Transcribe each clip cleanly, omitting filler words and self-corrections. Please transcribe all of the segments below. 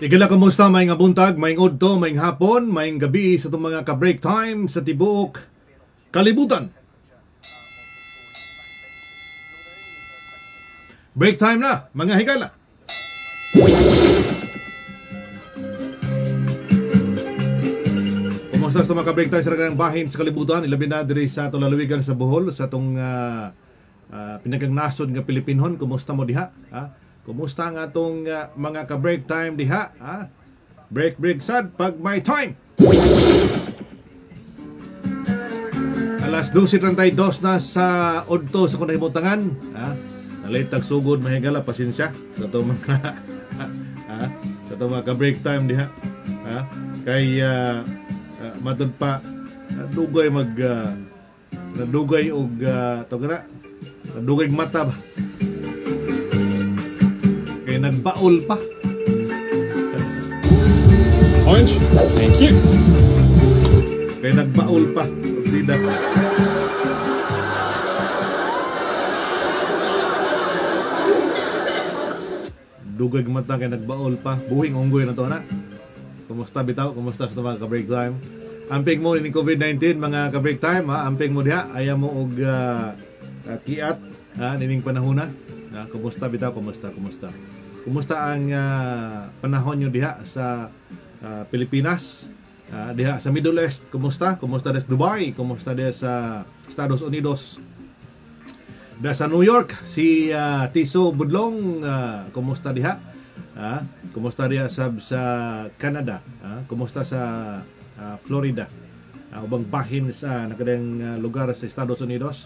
Igala, kumusta? Maing buntag, maing udto, maing hapon, maing gabi sa itong mga ka-break time sa tibuok kalibutan. Break time na, mga higala. Kumusta sa itong mga ka-break time sa nagandang bahin sa kalibutan? Ilabi na diri sa itong lalawigan sa Bohol, sa itong pinagkang nasod nga Pilipinhon. Kumusta mo diha? Kumusta ang atong mga ka-break time diha? Break sad pag may time. Alas 12:32 na sa udto sa kunay butangan. Nalit tagsugod mahigala, pasensya sa itong mga sa itong mga ka-break time diha. Kay matod pa nadugay nadugay og nadugay mata ba? Kaya nagbaol pa. Orange, thank you. Kaya nagbaol pa. Sida. Dugay mata kaya nagbaol pa. Buhing unggoy na to na. Kumusta bitaw? Kumusta sa mga ka-break time? Amping mo ni COVID-19 mga ka-break time. Amping mo diha. Ayaw mo og kiat. Nining panahon na. Kumusta bitaw? Kumusta? Kumusta ang panahon nyo diha sa Pilipinas, diha sa Middle East? Kumusta? Kumusta diha sa Dubai? Kumusta diha sa Estados Unidos? Diha sa New York, si Tiso Budlong, kumusta diha? Kumusta diha sa Canada? Kumusta sa Florida? Ubang bahin sa nakadang lugar sa Estados Unidos?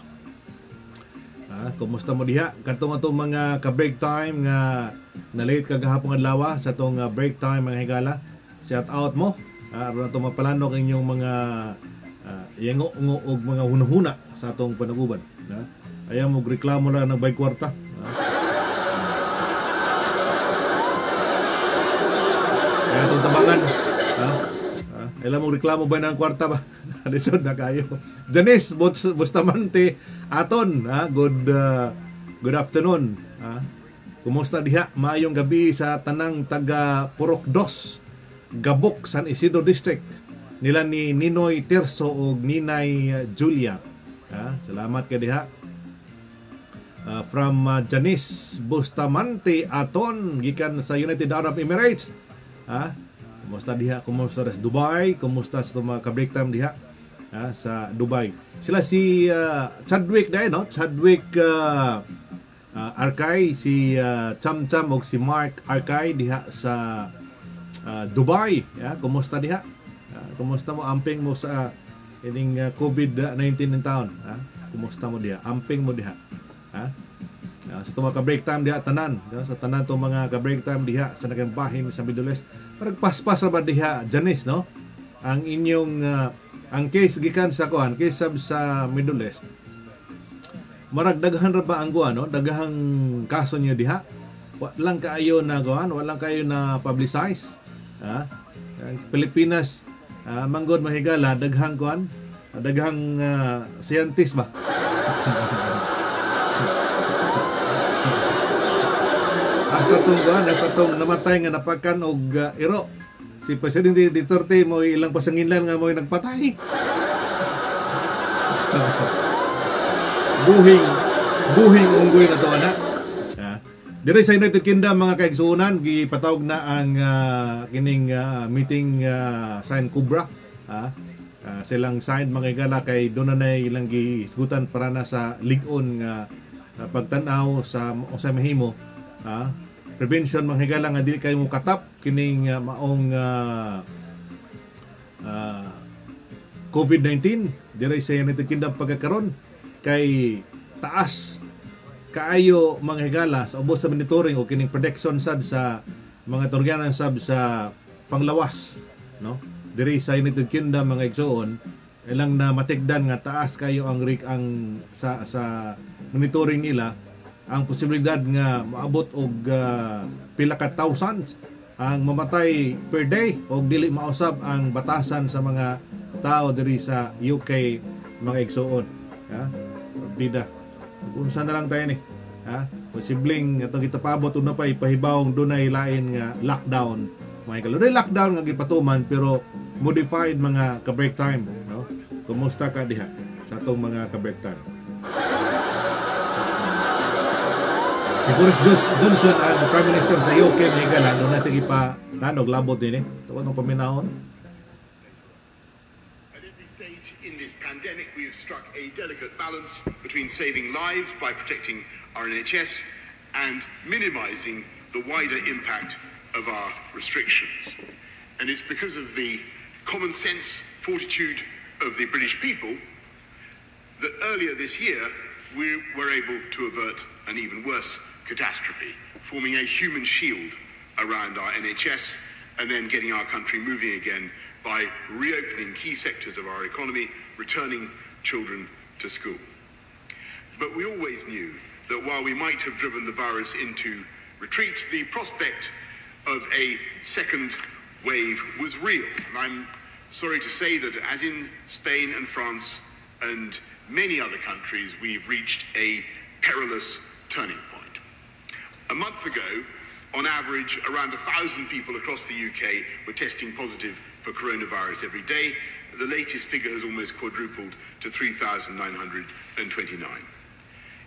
Kumusta mo diha? Katong atong mga ka-break time nga na-late kagahapon adlaw sa atong break time mga higala. Shout out mo. Aron atong mapalanok inyong mga yango og mga hunahuna sa atong panaguban. Ayaw mo reklamo lang ng bay kwarta. Kaya atong tabangan. Ayaw mo reklamo ba ng kwarta ba? Lisod na kayo. Janice Bustamante aton, good afternoon. Kumusta diha? Maayong gabi sa tanang taga Purok 2, Gabok, San Isidro District. Nila ni Ninoy Tirso o Ninay Julia. Salamat kay diha. From Janice Bustamante aton gikan sa United Arab Emirates. Kumusta diha? Kumusta sa Dubai? Kumusta sa mga ka-break time diha? Sa Dubai. Sila si Chadwick dahil, no? Chadwick Arkay, si Cham Cham o si Mark Arkay diha sa Dubai. Kumusta diha? Kumusta mo? Amping mo sa ining COVID-19 ng taon. Kumusta mo diha? Amping mo diha. Sa itong mga ka-break time diha, tanan. Sa tanan itong mga ka-break time diha sa nagambahin sa Middle East. Paragpaspas na ba diha, Janice, no? Ang inyong ang case gikan sa kuan, case sa Middle East. Maragdaghan ra ba ang kuan, no? Daghang kaso niyo diha. Walang kaayo na kuan, walang kayo na publicize. Ang Pilipinas manggod mahigala daghang kuan, daghang scientist ba. Hasta tong namatay nga napakan og iro. Si Presidente Duterte mo ilang pasanginlan nga mo nagpatay. buhing unggoy na to ana. Dire sa United Kingdom mga kaigsuonan gipatawag na ang kining meeting sign Cobra. Silang sign mga higala kay doon na ilang gisgutan para na sa ligon nga pagtan-aw sa mahimo. Prevention mga higala nga dili kayo mo katap kining maong COVID-19 dire sa United Kingdom pagkakaron kay taas kaayo mga higala sa ubos sa monitoring o kining prediction sad sa mga turganan sab sa panglawas, no? Dire sa United Kingdom mga igsoon ilang na matigdan nga taas kayo ang sa monitoring nila ang posibilidad nga maabot og pila ka thousands ang mamatay per day o dili mausab ang batasan sa mga tao diri sa UK mga igsoon. Bida. Unsa na lang tayo ni? Posibleng atong gitapabot na pa ipahibawong dunay lain nga lockdown may kalunay lockdown nga gipatuman pero modified mga ka-break time, no? Kumusta ka diha sa atong mga ka-break time? Si Boris Johnson ang Prime Minister sa UK may gala doon na sige pa nanog labot din tuwa nung paminahon. At every stage in this pandemic we have struck a delicate balance between saving lives by protecting our NHS and minimizing the wider impact of our restrictions. And it's because of the common sense fortitude of the British people that earlier this year we were able to avert an even worse catastrophe, forming a human shield around our NHS and then getting our country moving again by reopening key sectors of our economy, returning children to school. But we always knew that while we might have driven the virus into retreat, the prospect of a second wave was real. And I'm sorry to say that as in Spain and France and many other countries, we've reached a perilous turning point. A month ago, on average, around 1,000 people across the UK were testing positive for coronavirus every day. The latest figure has almost quadrupled to 3,929.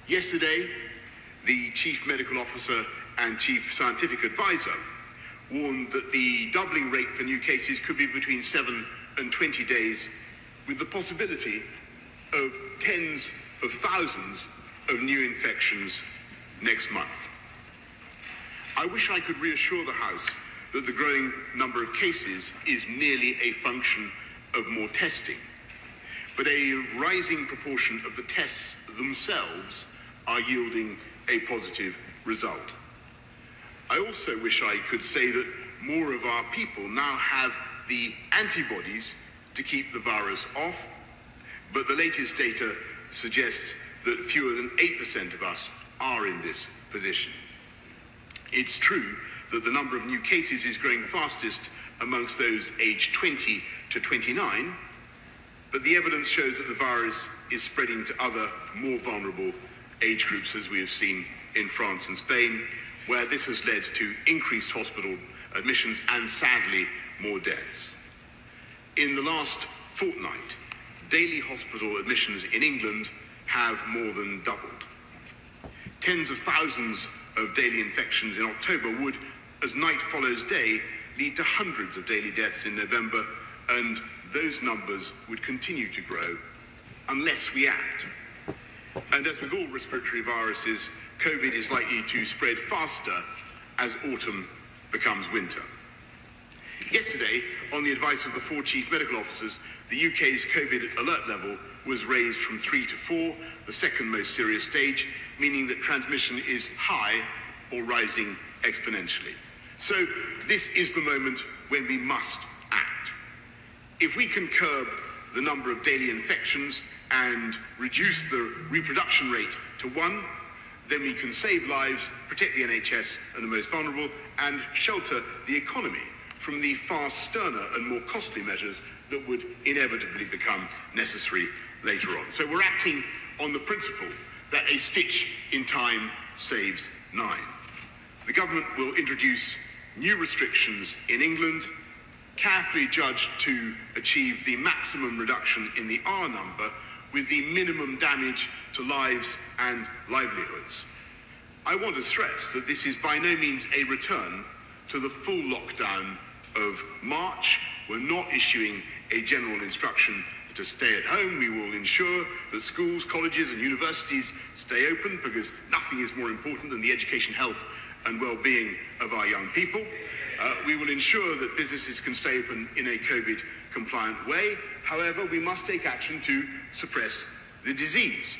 Yesterday, the Chief Medical Officer and Chief Scientific Advisor warned that the doubling rate for new cases could be between 7 and 20 days, with the possibility of tens of thousands of new infections next month. I wish I could reassure the House that the growing number of cases is merely a function of more testing, but a rising proportion of the tests themselves are yielding a positive result. I also wish I could say that more of our people now have the antibodies to keep the virus off, but the latest data suggests that fewer than 8% of us are in this position. It's true that the number of new cases is growing fastest amongst those aged 20 to 29, but the evidence shows that the virus is spreading to other more vulnerable age groups, as we have seen in France and Spain, where this has led to increased hospital admissions and, sadly, more deaths. In the last fortnight, daily hospital admissions in England have more than doubled. Tens of thousands of daily infections in October would, as night follows day, lead to hundreds of daily deaths in November, and those numbers would continue to grow unless we act. And as with all respiratory viruses, COVID is likely to spread faster as autumn becomes winter. Yesterday, on the advice of the 4 chief medical officers, the UK's COVID alert level was raised from 3 to 4, the second most serious stage, meaning that transmission is high or rising exponentially. So this is the moment when we must act. If we can curb the number of daily infections and reduce the reproduction rate to 1, then we can save lives, protect the NHS and the most vulnerable, and shelter the economy from the far sterner and more costly measures that would inevitably become necessary later on. So we're acting on the principle that a stitch in time saves 9. The government will introduce new restrictions in England, carefully judged to achieve the maximum reduction in the R number with the minimum damage to lives and livelihoods. I want to stress that this is by no means a return to the full lockdown of March. We're not issuing a general instruction to stay at home. We will ensure that schools, colleges and universities stay open, because nothing is more important than the education, health and well-being of our young people. We will ensure that businesses can stay open in a COVID-compliant way. However, we must take action to suppress the disease.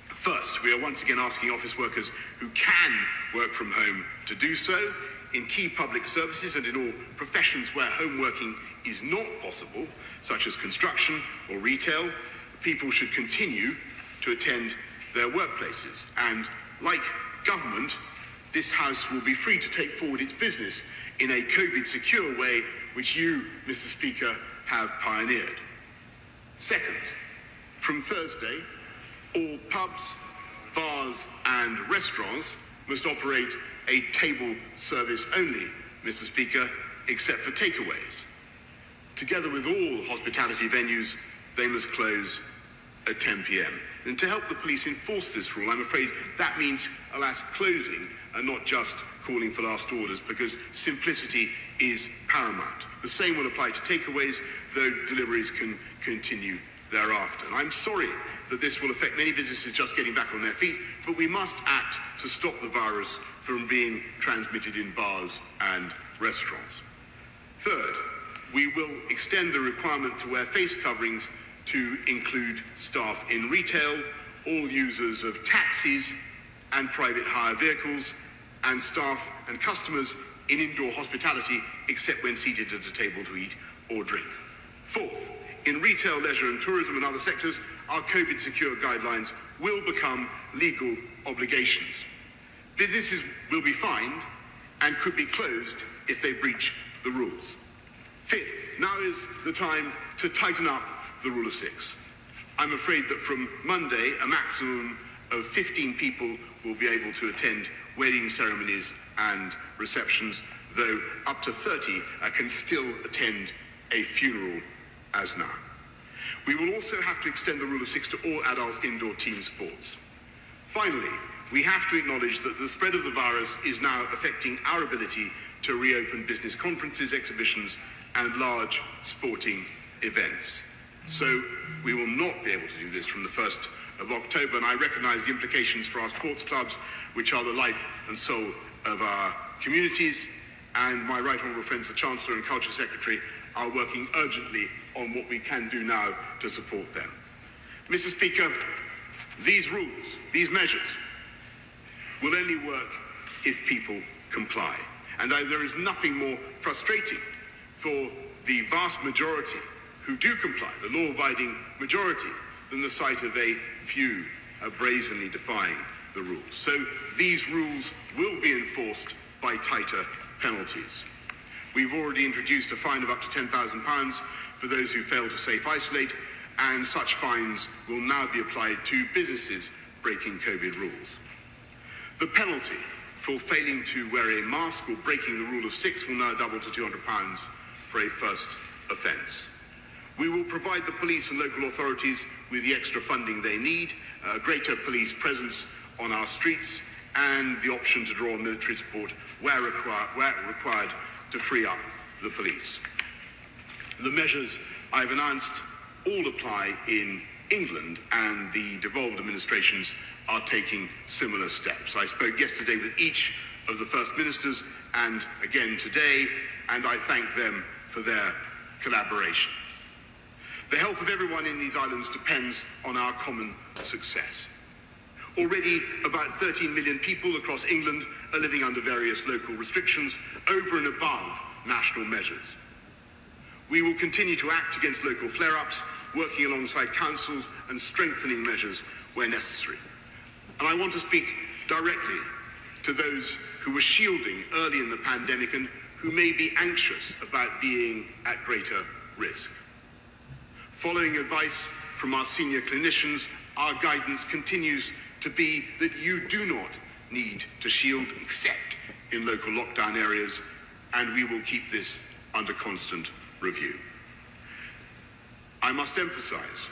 First, we are once again asking office workers who can work from home to do so. In key public services and in all professions where home working is not possible, such as construction or retail, people should continue to attend their workplaces. And like government, this House will be free to take forward its business in a COVID-secure way, which you, Mr. Speaker, have pioneered. Second, from Thursday, all pubs, bars and restaurants must operate a table service only, Mr. Speaker, except for takeaways. Together with all hospitality venues, they must close at 10 p.m. And to help the police enforce this rule, I'm afraid that means, alas, closing and not just calling for last orders, because simplicity is paramount. The same will apply to takeaways, though deliveries can continue thereafter. And I'm sorry that this will affect many businesses just getting back on their feet, but we must act to stop the virus from being transmitted in bars and restaurants. Third, we will extend the requirement to wear face coverings to include staff in retail, all users of taxis and private hire vehicles, and staff and customers in indoor hospitality, except when seated at a table to eat or drink. Fourth, in retail, leisure and tourism and other sectors, our COVID-secure guidelines will become legal obligations. Businesses will be fined and could be closed if they breach the rules. Fifth, now is the time to tighten up the rule of 6. I'm afraid that from Monday, a maximum of 15 people will be able to attend wedding ceremonies and receptions, though up to 30 can still attend a funeral as now. We will also have to extend the rule of 6 to all adult indoor team sports. Finally, we have to acknowledge that the spread of the virus is now affecting our ability to reopen business conferences, exhibitions, and large sporting events. So we will not be able to do this from the 1st of October, and I recognise the implications for our sports clubs, which are the life and soul of our communities, and my right honourable friends, the Chancellor and Culture Secretary, are working urgently on what we can do now to support them. Mr. Speaker, these rules, these measures, will only work if people comply. And there is nothing more frustrating for the vast majority who do comply, the law-abiding majority, than the sight of a few brazenly defying the rules. So these rules will be enforced by tighter penalties. We've already introduced a fine of up to £10,000 for those who fail to safe isolate, and such fines will now be applied to businesses breaking COVID rules. The penalty for failing to wear a mask or breaking the rule of 6 will now double to £200 for a first offence. We will provide the police and local authorities with the extra funding they need, greater police presence on our streets, and the option to draw on military support where required to free up the police. The measures I've announced all apply in England, and the devolved administrations are taking similar steps. I spoke yesterday with each of the First Ministers and again today, and I thank them for their collaboration. The health of everyone in these islands depends on our common success. Already, about 13 million people across England are living under various local restrictions over and above national measures. We will continue to act against local flare-ups, working alongside councils and strengthening measures where necessary. And I want to speak directly to those who were shielding early in the pandemic and who may be anxious about being at greater risk. Following advice from our senior clinicians, our guidance continues to be that you do not need to shield except in local lockdown areas, and we will keep this under constant review. I must emphasise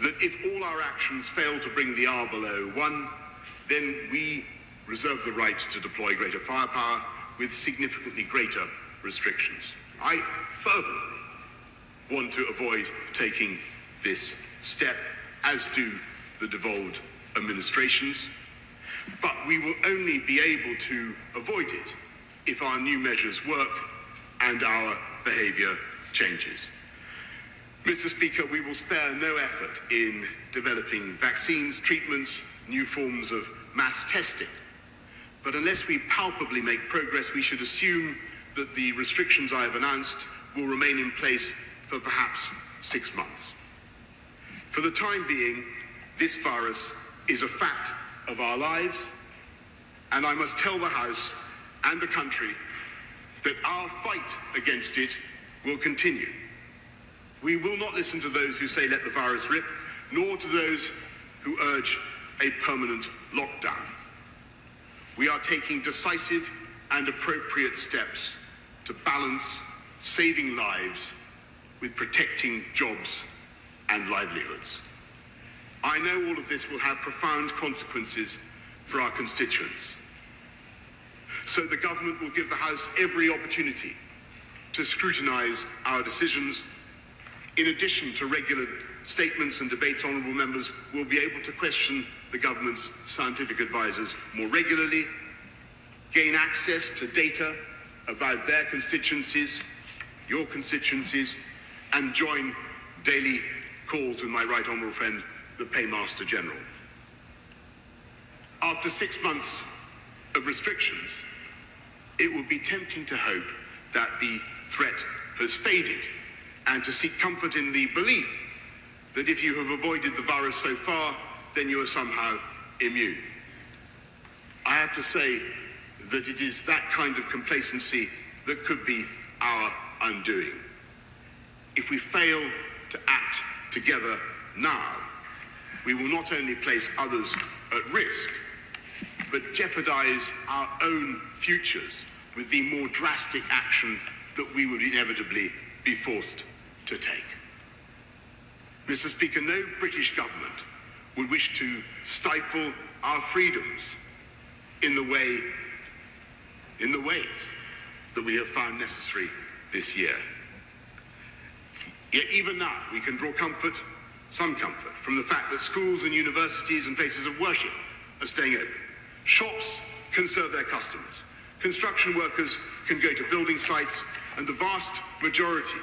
that if all our actions fail to bring the R below 1, then we reserve the right to deploy greater firepower with significantly greater restrictions. I fervently want to avoid taking this step, as do the devolved administrations, but we will only be able to avoid it if our new measures work and our behaviour changes. Mr. Speaker, we will spare no effort in developing vaccines, treatments, new forms of mass testing. But unless we palpably make progress, we should assume that the restrictions I have announced will remain in place for perhaps 6 months. For the time being, this virus is a fact of our lives, and I must tell the House and the country that our fight against it will continue. We will not listen to those who say let the virus rip, nor to those who urge a permanent lockdown. We are taking decisive and appropriate steps to balance saving lives with protecting jobs and livelihoods. I know all of this will have profound consequences for our constituents. So the government will give the House every opportunity to scrutinise our decisions. In addition to regular statements and debates, honourable members will be able to question the government's scientific advisers more regularly, gain access to data about their constituencies, your constituencies, and join daily calls with my right honourable friend, the Paymaster General. After 6 months of restrictions, it would be tempting to hope that the threat has faded and to seek comfort in the belief that if you have avoided the virus so far, then you are somehow immune. I have to say that it is that kind of complacency that could be our undoing. If we fail to act together now, we will not only place others at risk, but jeopardize our own futures with the more drastic action that we would inevitably be forced to take. Mr. Speaker, no British government would wish to stifle our freedoms in the ways that we have found necessary this year. Yet even now, we can draw some comfort, from the fact that schools and universities and places of worship are staying open. Shops can serve their customers. Construction workers can go to building sites, and the vast majority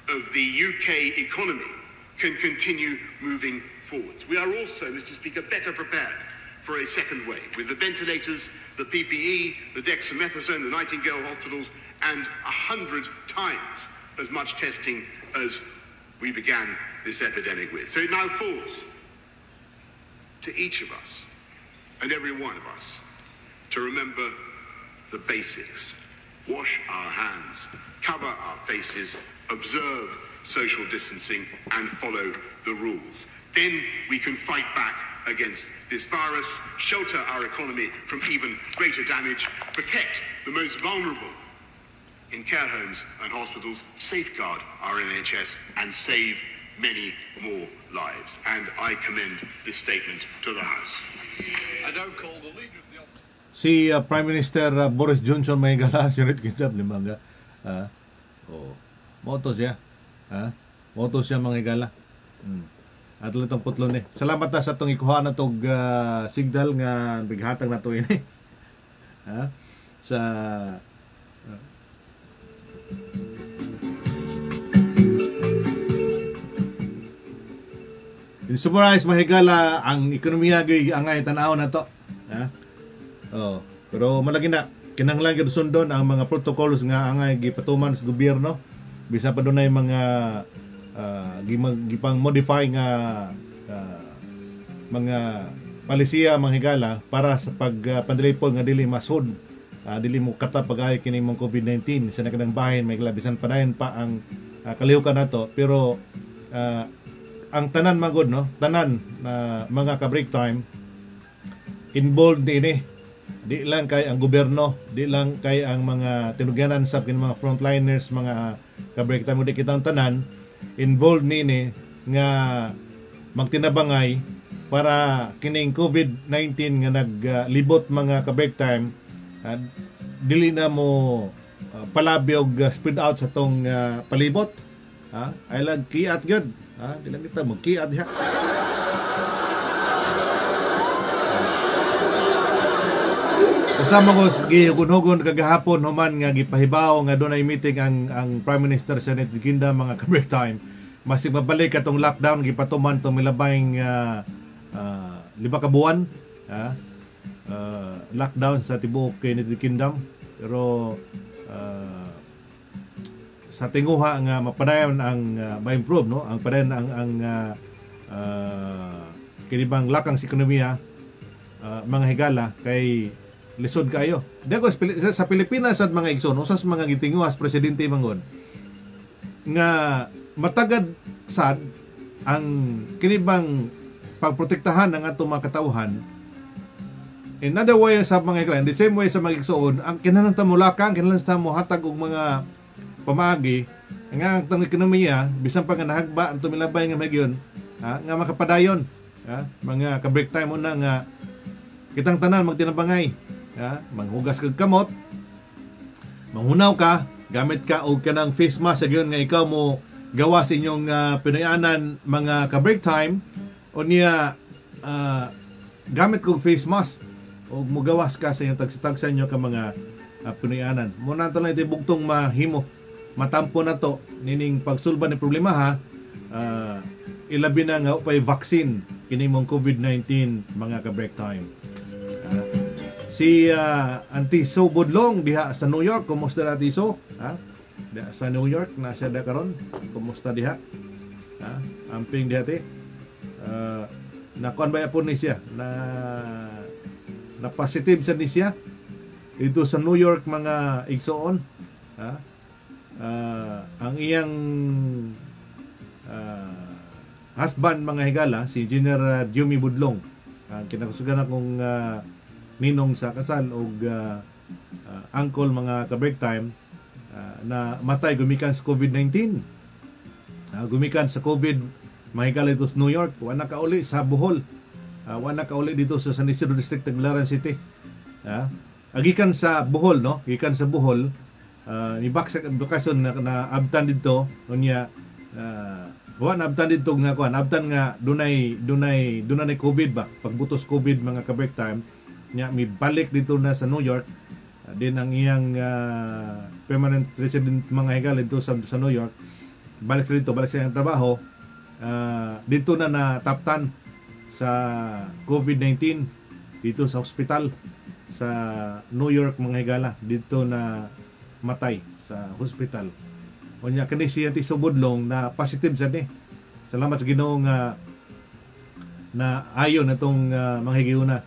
of the UK economy can continue moving forwards. We are also, Mr. Speaker, better prepared for a second wave, with the ventilators, the PPE, the dexamethasone, the Nightingale hospitals, and 100 times as much testing as we began this epidemic with. So it now falls to each of us and every one of us to remember the basics. Wash our hands, cover our faces, observe social distancing, and follow the rules. Then we can fight back against this virus, shelter our economy from even greater damage, protect the most vulnerable in care homes and hospitals, safeguard our NHS, and save many more lives. And I commend this statement to the House. I don't call the leader of the opposition. Si Prime Minister Boris Johnson may gala, United Kingdom, limanga. Moto siya. Moto siya mga gala. At litong putlo ni. Salamat na sa itong ikuha na itong signal nga bighatag na ito ini. Sa in summarize, mahigala ang ekonomiya gay angay tanaw na to. Pero malagi na kinahanglan gyud sundon ang mga protocols nga angay gipatuman sa gobyerno, bisa pa dunay mga gipang modify nga mga palisiya manghigala para sa pagpandilipod nga dili masud, dili mo katapagay kini mong COVID-19 sa nakadang bahin, may labisan padayon pa ang kalihukan nato. Pero ang tanan magod, no, tanan mga ka-break time involved ini. Di lang kay ang gobyerno, di lang kay ang mga tinugyanan sa mga frontliners, mga ka-break time, di kitang tanan involved nini nga magtinabangay para kining COVID-19 nga naglibot mga ka-break time, dili na mo palabi og spread out sa tong palibot. Ay lang kiat gyud. Di lang kita mo kiat diha. Kasama ko gihugon-hugon kagahapon human nga gipahibaw nga dunay meeting ang Prime Minister sa United Kingdom mga ka-break time. Masig mabalik katong lockdown gipatuman tong milabayng 5 ka buwan. Lockdown sa tibuok United Kingdom. Pero sa tinguha nga mapadayon ang ma-improve, no, ang padayon ang kinibang lakang sa ekonomiya, mga higala kay lisod kayo. Dako sa Pilipinas at mga igsoon, usas mga gitinguhas presidente mangon nga matagad sad ang kinibang pagprotektahan ng atong mga katawhan, in other way sa mga higala, in the same way sa mga igsoon, ang kinahanglan ta mo lakang, kinahanglan ta mo hatag og mga pamagi nga ang ekonomiya bisan pa nga nahagba ang tumilabay nga magyon, nga makapadayon, mga ka-break time mo na nga kitang tanan magtinabangay, manghugas kag kamot, manghunaw ka, gamit ka og kanang face mask agyon nga ikaw mo gawa sa inyong pinayanan mga ka-break time o niya gamit kog face mask o mugawas ka sa inyong tagsa inyo ka mga pinayanan. Muna ito lang ito bugtong mahimo matampo na to nining pagsulba ng problema ha. Ilabi na nga upay vaccine kini mong COVID-19 mga ka-break time. Si Auntie So Budlong diha sa New York, kumusta na Auntie So? Diha sa New York na siya da karon, kumusta diha? Amping diha ti. Nakuan ba po ni siya na positive sa ni siya dito sa New York mga igsoon. Ang iyang husband mga higala si Engineer Diomi Budlong, kinakasugan akong ninong sa kasal og uncle mga ka-break time, na matay gumikan sa COVID-19, gumikan sa COVID mga higala dito sa New York. Wala ka uli sa Bohol, wala ka uli dito sa San Isidro District, Tagbilaran City. Gikan sa Bohol, no? Gikan sa Bohol, ni baksak edukasyon na abtan dito unya kuan abtan dito nga kuan abtan nga dunay COVID ba pagbutos COVID mga ka-break time nya mi balik dito na sa New York. Din ang iyang permanent resident mga higala dito sa New York, balik sa dito, balik sa iyang trabaho, dito na nataptan sa COVID-19 dito sa hospital sa New York mga higala, dito na matay sa hospital. Unya kani si Auntie So Budlong na positive sa ni. Salamat sa Ginoo nga na ayon atong mga higayuna.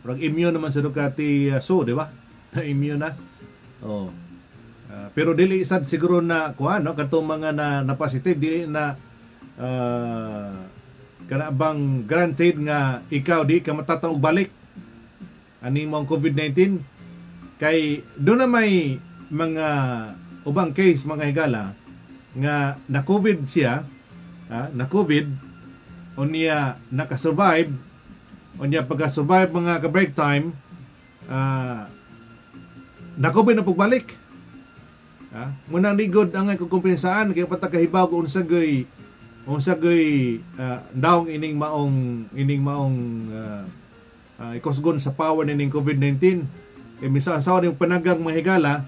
Pero immune naman sa Ducati So, di ba? Na immune na. Pero dili sad siguro na kuan no katong mga na positive dili na kana bang granted nga ikaw di ka matatawag balik ani mong COVID-19 kay do na may mga ubang case mga higala nga na COVID siya, na COVID unya naka-survive, unya pagka-survive mga ka-break time, na COVID na pagbalik. Muna ligod ang kukumpensaan kay patakahibaw ko unsa goy daong ining maong ikusgon sa power ning COVID-19. Kay minsan sa yung panagang mga higala,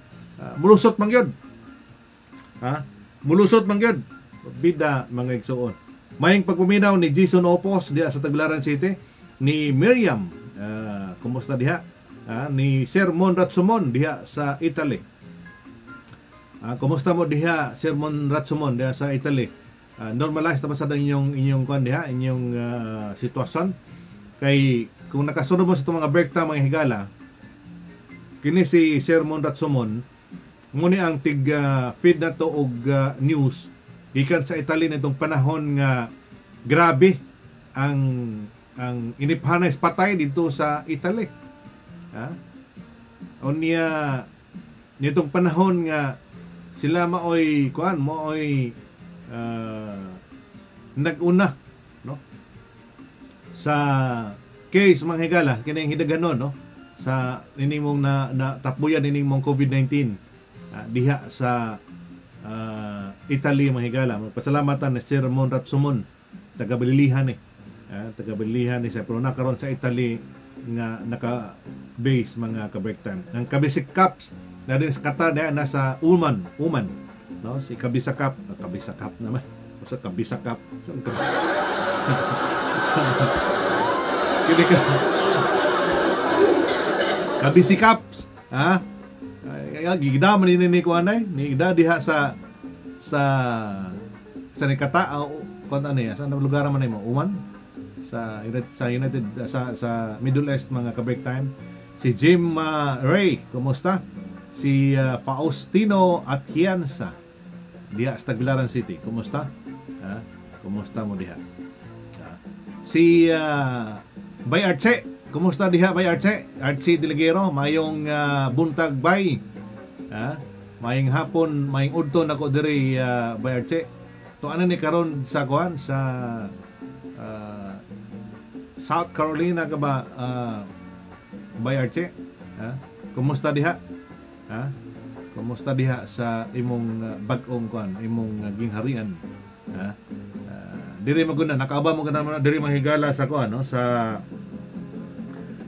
mulusot man yun. Mulusot man yun. Bida mga igsuon. Maying pagpuminaw ni Jason Opos diha sa Tagbilaran City, ni Miriam, kumusta diha? Ni Sir Mon Ratsumon diha sa Italy. Kumusta mo diha Sir Mon Ratsumon diha sa Italy? Normalize ta ba sa inyong kuan diha, inyong sitwasyon? Kay kung nakasunod mo sa itong mga break time mga higala, kini si Sir Mon Ratsumon muni ang feed na to og news gikan sa Italy nitong panahon nga grabe ang iniphanes patay dito sa Italy. Unya nitong panahon nga sila maoy naguna no sa case mga higala kining hidaganon no sa ninimong na tapuyan ninimong COVID-19 diha sa Italy mga higala. Pasalamatan ni Sir Mon Ratsumon, taga-Balilihan taga-Balilihan ni sa pero nakaroon sa Italy nga naka-base mga ka-break time. Ang Kabisik Cups na din sa Qatar nasa Uman no si Kabisik Cup naman sa Kabisik Cup kini ka Kabisik Cups gigda man ni kuanay ni gida diha sa Nikata kon ano ya sa lugar man mo Uman sa United sa Middle East mga ka-break time. Si Jim Ray, kumusta? Si Faustino Atienza diha sa Tagbilaran City, kumusta? Kumusta mo diha? Si Bay Arce kumusta diha bay Archie Deligero, mayong buntag bay. Mayong hapon, mayong udton ako diri bay Archie. To ano ni karon sa kuan sa South Carolina ka ba bay Archie? Kumusta diha? Kumusta diha sa imong bag-ong kuan, imong gingharian? Diri maguna nakaaba mo kana diri mahigala sa kuan no sa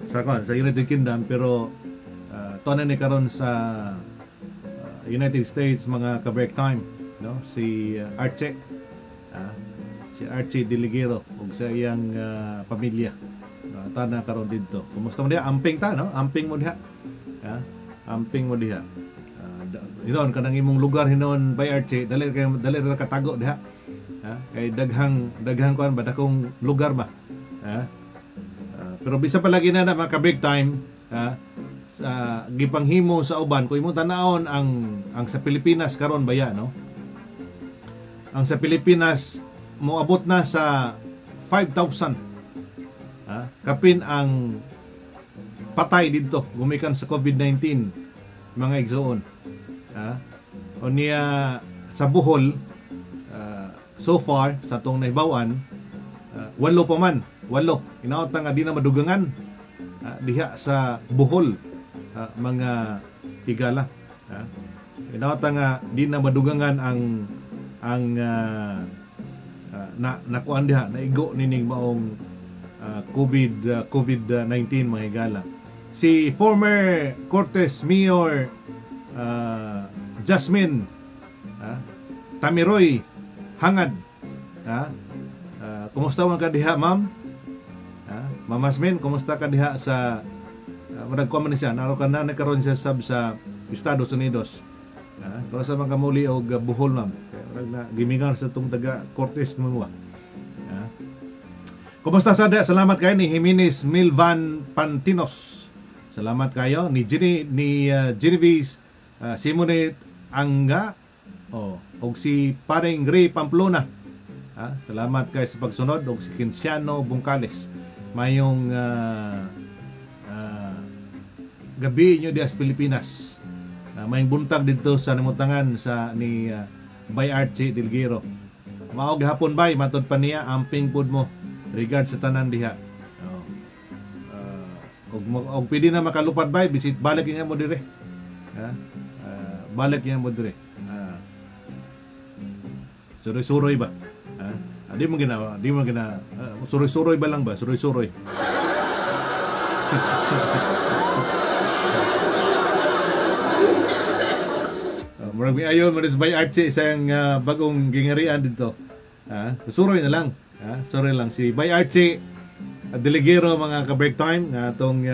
kuan sa United Kingdom, pero tuwa ni karon sa United States mga ka-break time no si Archie Deligero ug sa iyang pamilya tana karon didto. Kumusta mo diha? Amping ta no? Amping mo diha. Amping mo diha. Hinon kanang imong lugar hinon by Archie dali ra katago diha. Kay daghang kuan ba dakong lugar ba. Pero bisa palagi na mga ka-break time sa gipanghimo sa uban kung imong tan-awon ang sa Pilipinas karon baya no. Ang sa Pilipinas moabot na sa 5,000. Kapin ang patay dito gumikan sa COVID-19 mga igsoon. O niya sa Bohol so far sa tong nahibawan 8 pa man, 8 inaot nga di na madugangan diha sa Bohol mga higala. Inaot nga di na madugangan ang nakuan diha naigo nining maong COVID-19 mga higala. Si former Cortes Mayor Jasmine Tamiroy Hangad. Kumusta man ka diha, ma'am? Ma'am Asmin, kumusta ka diha sa managkuman siya? Naro ka na nagkaroon siya sa Estados Unidos. Para sa mga kamuli o Bohol, ma'am. Gimingan sa itong taga Cortes mo. Kumusta sada? Salamat kayo ni Jimenez Milvan Pantinos. Salamat kayo ni Genevieve Simonet Anga og si paring Ray Pamplona. Salamat kayo sa pagsunod og si Kinciano Bungkales. Mayong gabi nyo dias Pilipinas. Mayong buntag dito sa namutangan sa ni Bay Archie Deligero. Maog hapon bay matod pa niya amping pud mo. Regards sa tanan diha. Og pwede na makalupad bay bisit balik niya mo dire. Balik niya mo dire. Suroy-suroy ba? Di mo gina suroy-suroy ba lang ba? Suroy-suroy. Murag mi ayon mo Bay Archie sa bagong gingarian dito. Suroy na lang. Sorry lang si Bay Archie Deligero mga ka-break time nga atong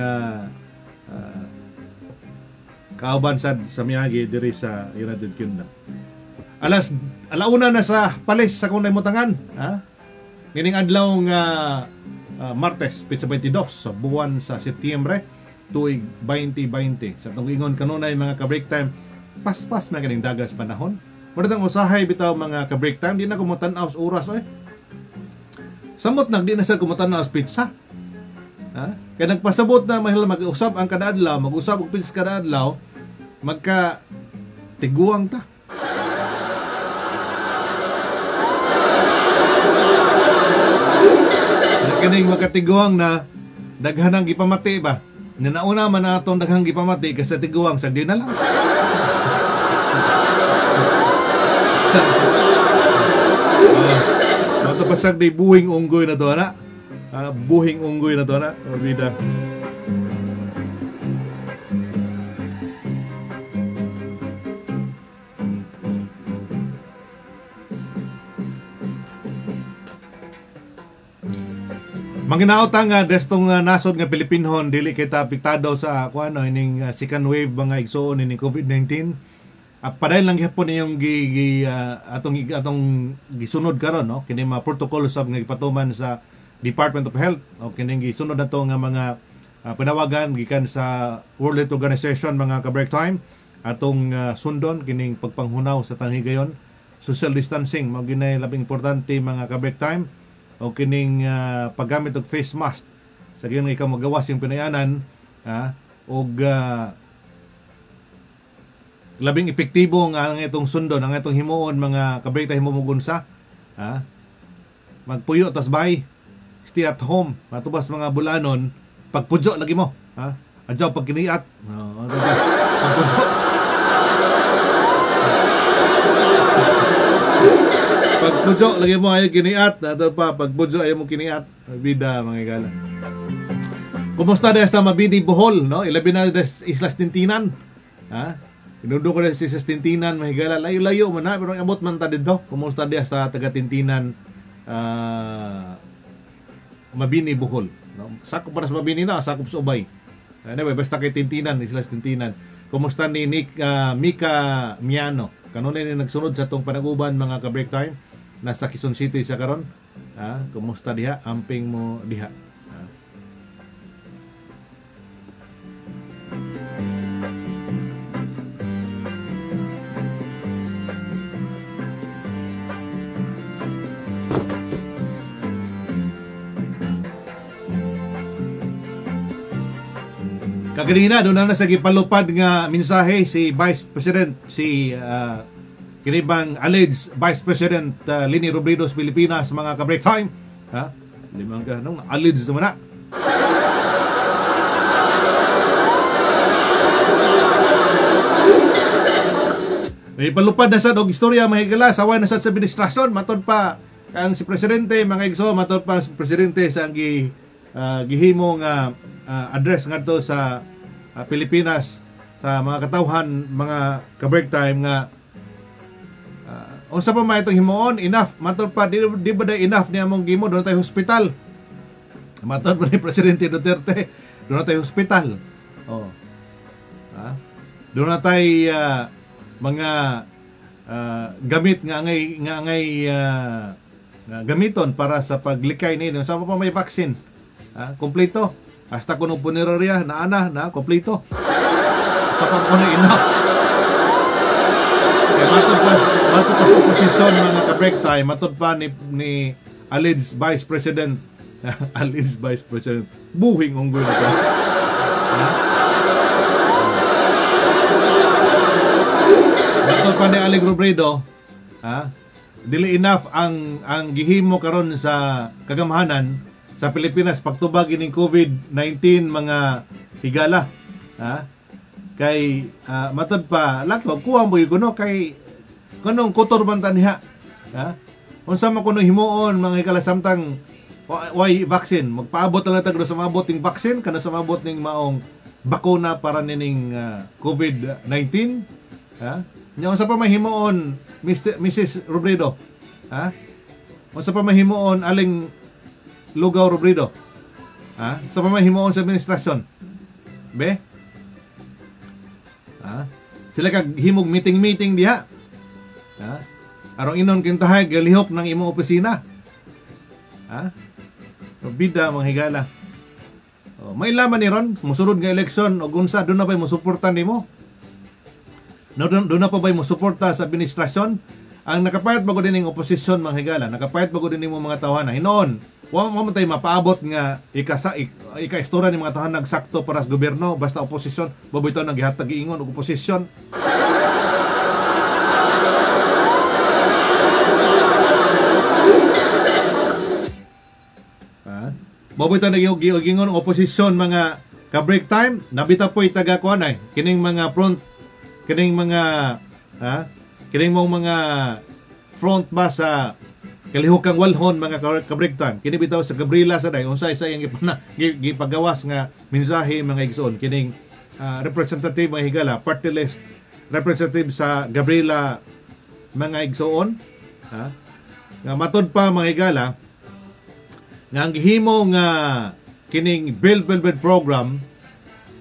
kauban sa Miyagi diri sa United Kingdom. Alauna na sa palis sa kunay mutangan. Gining adlaw nga Martes, Pitsa 22 sa buwan sa Setyembre tuig 2020. Sa itong ingon kanunay mga ka-break time, paspas mga ganing dagas panahon. Maratang usahay bitaw mga ka-break time, di na kumutanaw sa oras Samot na, di na sa kumutanaw sa pizza. Kaya nagpasabot na mahal mag-usap ang kada-adlaw, mag-usap og pizza kada-adlaw, magka tiguang ta. Kining magkatiguang na daghanang gipamati ba? Nanauna man atong daghang gipamati kasi tiguang sa di na lang. Matapasag di buhing unggoy na to na. Buhing unggoy na to na. Bida. Manginaotang nga destong nasod nga Pilipinhon dili kita apektado sa kuano ining second wave mga igsoon ining COVID-19. Padayon lang gyapon niyong atong gisunod karon no kini mga protocol sab nga gipatuman sa Department of Health o kining gisunod nato nga mga panawagan gikan sa World Health Organization mga ka-break time atong sundon kining pagpanghunaw sa tanhigayon, social distancing mao ginay labing importante mga ka-break time o kining paggamit og face mask Sa ganyan ikaw magawas yung pinayanan, og labing epektibo nga ang itong sundon, ang itong himuon mga kabreak tayo himumunsa. Magpuyo tas bay. Stay at home. Matubas mga bulanon, pagpudyo lagi mo. Adyaw pag kiniat. Pagpudyo. Pagpudyo lagi mo ay kiniat. Nato pa pagpudyo ay mo kiniat. Bida mga igala. Kumusta na sa Mabini Bohol, no? Ilabi na des Islas Tintinan. Inundo ko na si Islas Tintinan, mahigala. Layo-layo man na, pero abot man ta dito. Kumusta na sa taga Tintinan, Mabini Bohol. No? Sakop para sa Mabini na, sakop sa Ubay. Anyway, basta kay Tintinan, Islas Tintinan. Kumusta ni Mika Miano? Kanunay ni nagsunod sa tong panaguban mga ka-break time. Nasa Quezon City siya karon. Kumusta diha? Amping mo diha. Kaganina, doon na sa gipalupad nga mensahe si Vice President, si kinibang alleged Vice President Leni Robredo sa Pilipinas, mga ka-break time. Limang ka, nung alleged naman na. May palupad na sa og istorya, mahigala, sawa na sa administrasyon, matod pa ang si Presidente, mga igso, matod pa si Presidente sa gihimong address nga to sa Pilipinas sa mga katawhan, mga ka-break time nga unsa pa may itong himuon, enough, matod pa, di ba da enough niya mong gimo, doon tayo hospital, matod pa ni Presidente Duterte, doon na tayo hospital, doon na tayo mga gamit nga ngay gamiton para sa paglikay nito, sa pa may vaccine, kompleto. Hasta kuno punerarya na kompleto. Sa pagkuno enough. Kaya matod pa sa posisyon mga ka-break time, matod pa ni alleged Vice President alleged Vice President buhing unggoy na matod pa ni Aling Robredo, dili enough ang gihimo karon sa kagamhanan sa Pilipinas pagtubag ining COVID-19 mga higala. Kay matod pa lato kuha mo kuno kay kunong kutor man taniha. Unsa man kuno himuon mga higala samtang why vaccine, magpaabot lang tagro sa mabot ning vaccine kana sa mabot ning maong bakuna para nining COVID-19. Nya unsa pa mahimuon Mrs. Robredo? Unsa pa mahimuon Aling Lugaw Robredo? Sa pamahimuon sa administrasyon? Be? Sila kag himog meeting diha. Arong inon kintahay galihok ng imong opisina. Bida mga higala. May laman ni ron, musulod nga eleksyon o gunsa, doon na ba'y musuporta nimo? Doon na pa ba'y musuporta sa administrasyon? Ang nakapayat bago din ng oposisyon mga higala, nakapayat bago din ng mga tawanan. Hinoon, wa mo tay mapaabot nga ika-istorya ni mga tahan nagsakto para sa gobyerno basta oposisyon babuyto naghihatag giingon og oposisyon. Babuyto naghigingon og oposisyon mga ka-break time, nabita po'y taga kuanay kining mga front, kining mga front ba sa kalihukang walhon mga ka-break time. Kini bitaw sa Gabriela sa day unsay sa iyang gipagawas nga mensahe mga igsoon kining representative mga higala, party list representative sa Gabriela mga igsoon, nga matod pa mga higala nga ang gihimo nga kining bill program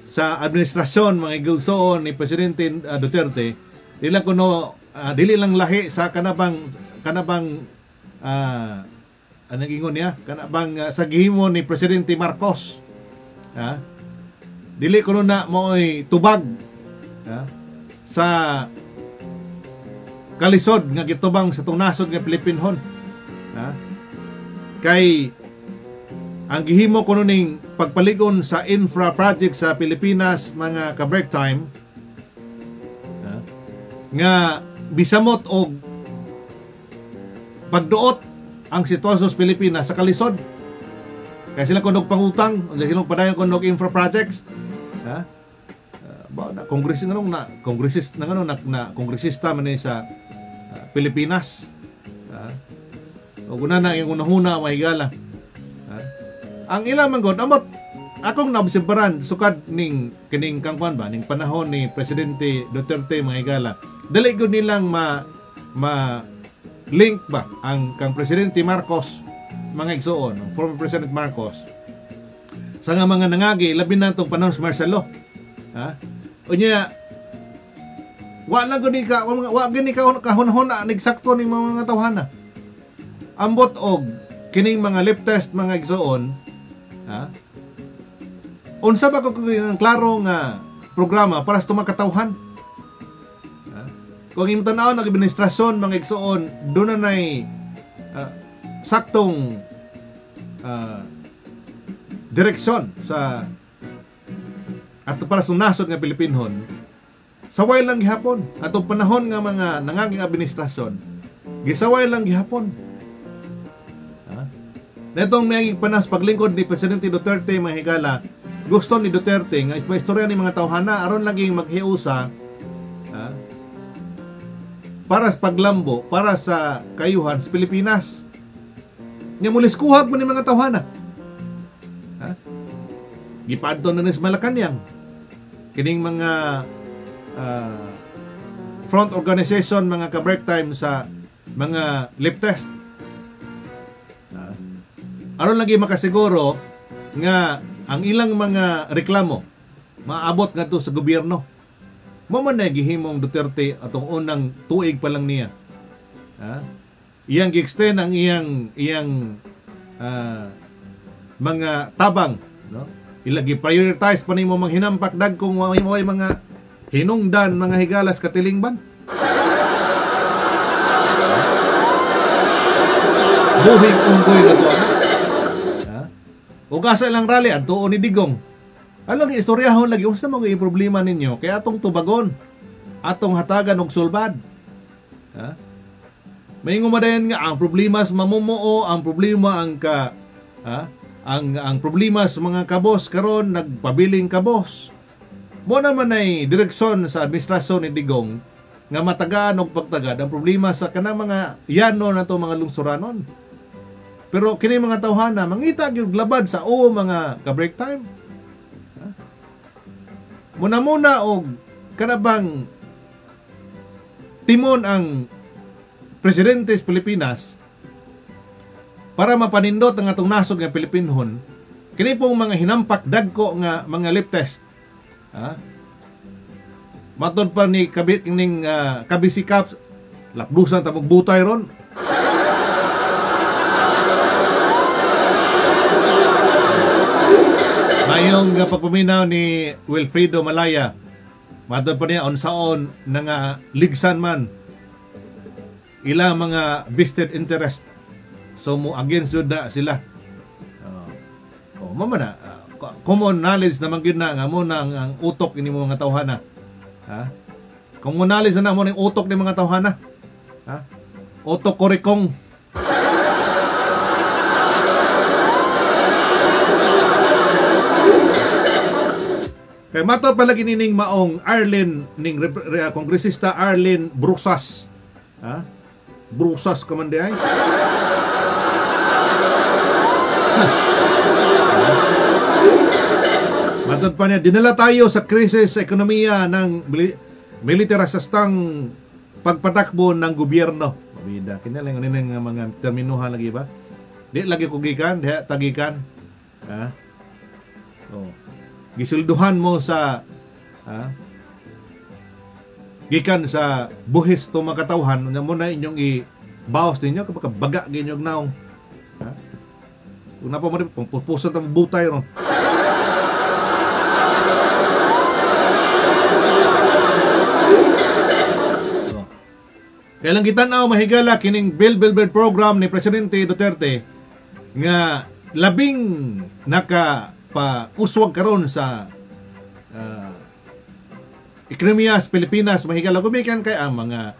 sa administrasyon mga igsoon ni Presidente Duterte dili lang lahi sa kanabang anong ingon niya kanabang sa gihimo ni Presidente Marcos, dili kuno na mo'y tubag sa kalisod nga gitubang sa tong nasod nga Pilipinhon, kay ang gihimo kuno ning pagpalikon sa infra project sa Pilipinas mga ka-break time nga bisamot og pagduot ang sitwasyon sa Pilipinas sa kalisod. Kaya sila kunog pangutang, sila padayon kunog infra projects. Ha? Na kongresista man ni sa Pilipinas. O kuna na yung unahuna mahigala. Ang ilang manggod amot akong naobserbahan sukad ning kining kangkuan ba ning panahon ni Presidente Duterte mahigala. Dali gud nilang link ba ang kang Presidente Marcos mga igsuon, former President Marcos sa nga mga nangagi labi na itong panahon sa martial law. Ha? Unya wa gani ka kahunahuna nagsakto ning mga tawhana. Ambot og kining mga lip test mga igsuon, ha? Unsa ba kung klaro nga programa para sa tumakatawhan? Kung imong tanaw ng administrasyon mga igsuon, doon na saktong direksyon sa at para sa nasod nga Pilipinhon, saway lang gihapon. Atong panahon nga mga nangaging administrasyon, gisaway lang gihapon. Netong nanging panas paglingkod ni Presidente Duterte mga higala, gusto ni Duterte nga istorya ni mga tawhana aron laging maghiusa para sa paglambo, para sa kayuhan sa Pilipinas. Nga muliskuhag mo ni mga tawhana. Gipadto na sa Malacanang. Kining mga front organization, mga ka-break time sa mga lip test. Aron lagi makasiguro nga ang ilang mga reklamo maabot nga to sa gobyerno. Maman na gihimong Duterte atong unang tuig pa lang niya. Iyang gi-extend ang iyang mga tabang, no? Ilagi prioritize pa nimo manghinampak dagkong moy mga hinungdan mga higalas katilingban. Buhing unggoy na to ana. Ugasa lang rally adto ni Digong. Alang istoryahon lagi unsa mo gi problema ninyo kay atong tubagon, atong hatagan og sulbad. Maingon madayon nga ang problema sa mamumuo, ang problema ang problema sa mga kabos karon nagpabiling kabos. Mo naman ay direksyon sa administrasyon ni Digong nga matagaan og pagtagad ang problema sa kanang mga yano nato mga lungsuranon. Pero kini mga tawhana mangita gyud labad sa mga ka-break time. Muna og kanabang timon ang presidente sa Pilipinas para mapanindot ang atong nasod nga Pilipinhon, kini pong mga hinampak dagko nga mga lip test. Matod pa ni kabisikap lapdusan ta butay ron. Mayong pagpaminaw ni Wilfredo Malaya, matod pa niya onsaon na nga ligsan man ilang mga vested interest. So mo against yun na sila. Mamana, common knowledge naman yun na nga mo na ang utok ni mga tawhana. Common knowledge na mo ng utok ni mga tawhana. Utok korikong. Kaya mato palagi nining maong Arlene ning kongresista Arlene Brusas. Brusas kamande ay. Matod pa niya, dinala tayo sa krisis sa ekonomiya ng militaristang pagpatakbo ng gobyerno. Mabida, kinalang nga mga terminuhan lagi ba? Di lagi kugikan, di tagikan. Gisilduhan mo sa gikan sa buhis to makatawhan na mo na inyong i-bawas ninyo kapag baga ginyong naong. Kung na pa mo rin, pupusan ng butay ron. Kaya lang kita na mahigala kining Bill program ni Presidente Duterte nga labing nakapauswag karon sa ekonomiya sa Pilipinas mahigala gumikan kay ang mga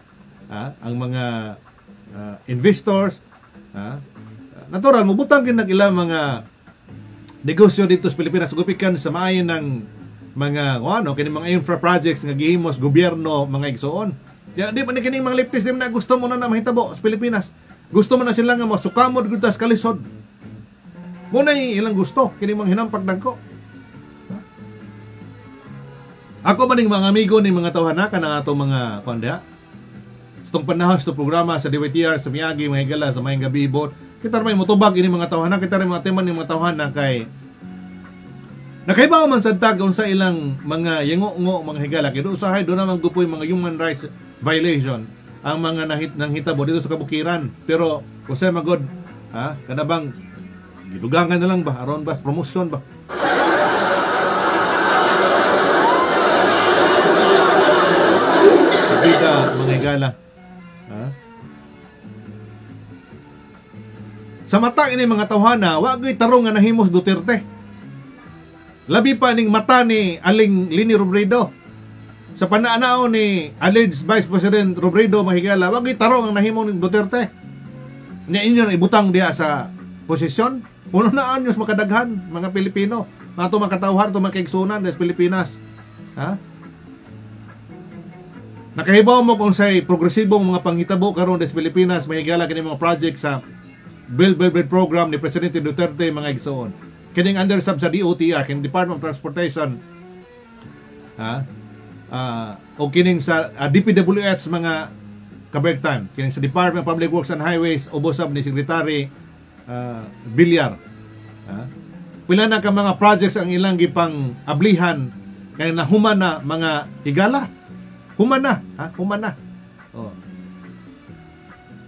investors, natural mubutang kin ilang mga negosyo dito sa Pilipinas gupikan sa maayo ng mga kini mga infra projects nga gihimos gobyerno mga igsoon. Di pa ni kining mga leftists di na gusto mo na mahitabo sa Pilipinas. Gusto mo na sila nga masukamod gud sa kalisod. Muna ilang gusto kining mga hinampag dagko. Ako maning mga amigo ni mga tawhana kanang ato mga kanda. Itong panahon sa programa sa DWTR sa Miyagi mga higala sa mayang gabi bot. Kita rin mutubag ini mga tawhana, kita rin mga teman ni mga tawhana kay nakaibaw man sa tag sa ilang mga yengo-ngo mga higala kay do usahay do naman gupoy mga human rights violation ang mga nang hitabo dito sa kabukiran. Pero kusay magod kanabang gidugangan na lang ba aron bas promotion ba. Bida mga higala. Sa mata ini mga tawhana, wa gyud tarong nga nahimos Duterte. Labi pa ning mata ni Aling Lini Robredo. Sa pananao ni alleged Vice President Robredo mahigala, wa gyud tarong ang nahimo ni Duterte. Nya inyo ibutang diha sa posisyon. Puno na anyos makadaghan mga Pilipino. Nato makatawhan to makigsunan des Pilipinas. Nakahibaw mo kung say progresibong mga panghitabo karon des Pilipinas mahigala kini mga project sa Build program ni Presidente Duterte mga igsoon. Kining under sub sa DOTR, kining Department of Transportation, o kining sa DPWH mga kabag time, kining sa Department of Public Works and Highways, ubosab ni Secretary Villar. Pila na ka mga projects ang ilang gipang ablihan kay nahuman na mga higala. Human na. Oh.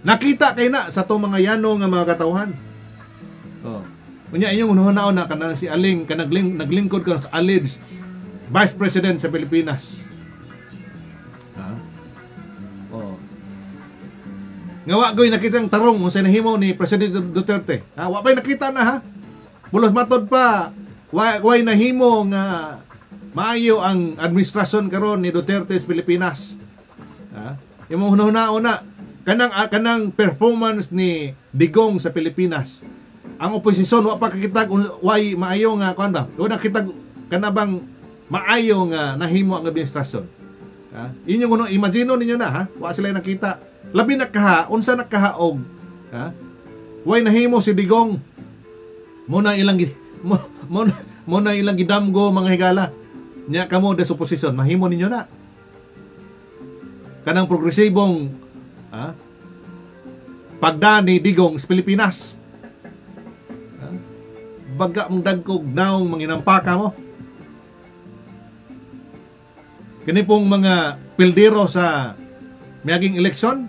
Nakita kay na sa to mga yano nga mga katawhan. Oh. Unya inyong unaw na kanang si Aling naglingkod ka sa alleged Vice President sa Pilipinas. Oh. Nga wa goy nakita ang tarong sa nahimo ni President Duterte. Wa pay nakita na ha. Bulos matod pa. Way nahimo nga maayo ang administrasyon karon ni Duterte sa Pilipinas. Imong una kanang performance ni Digong sa Pilipinas. Ang oposisyon wa pa kakitag way maayo nga kuan ba? Wa nakitag kanabang maayo nga nahimo ang administrasyon. Inyo kuno imagine ninyo na ha. Wa sila nakita. Labi na kaha unsa nakahaog. Way nahimo si Digong. Muna ilang gidamgo mga higala. Nya kamo des oposisyon mahimo ninyo na. Kanang progresibong pagdani Digong sa Pilipinas. Baga mong dagkog naong manginampaka mo. Kini pong mga pildero sa miaging eleksyon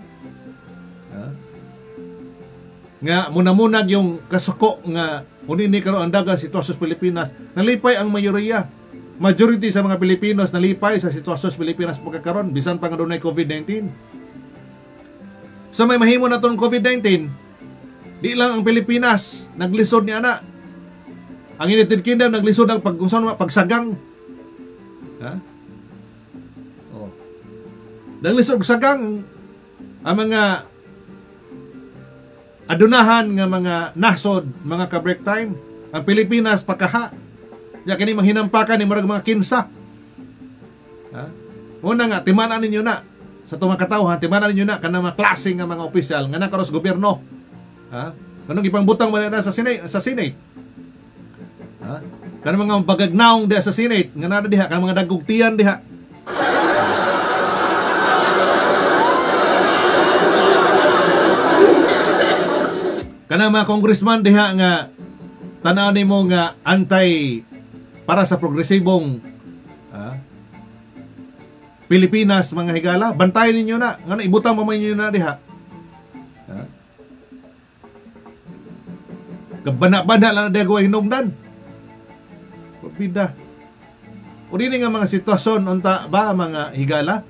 nga muna-munag yung kasuko nga unini karon ang dagang sitwasyon sa Pilipinas. Nalipay ang majority sa mga Pilipinos nalipay sa sitwasyon sa Pilipinas pagkakaroon bisan pa nga dunay COVID-19. So may mahimo na itong COVID-19, di lang ang Pilipinas naglisod ni ana. Ang United Kingdom naglisod ang pagsagang. Naglisod sagang ang mga adunahan nga mga nasod, mga ka-break time. Ang Pilipinas pagkaha. Ya kini manghinampakan ni murag mga kinsa. Una nga timanan ninyo na sa tumang katawhan, timanan ninyo na kanang mga klase nga mga opisyal nga nakaros gobyerno. Kanang ipangbutang man na sa Senate. Kanang mga bagagnaong diha sa Senate nga nada diha kanang mga dagugtian diha. Kanang mga congressman diha nga tanaw nimo nga anti para sa progresibong Pilipinas mga higala, bantayan ninyo na nga ibutang mamay ninyo na diha. Kabana-bana lang na diha gawa hinungdan. Pabida. O din nga mga sitwasyon unta ba mga higala?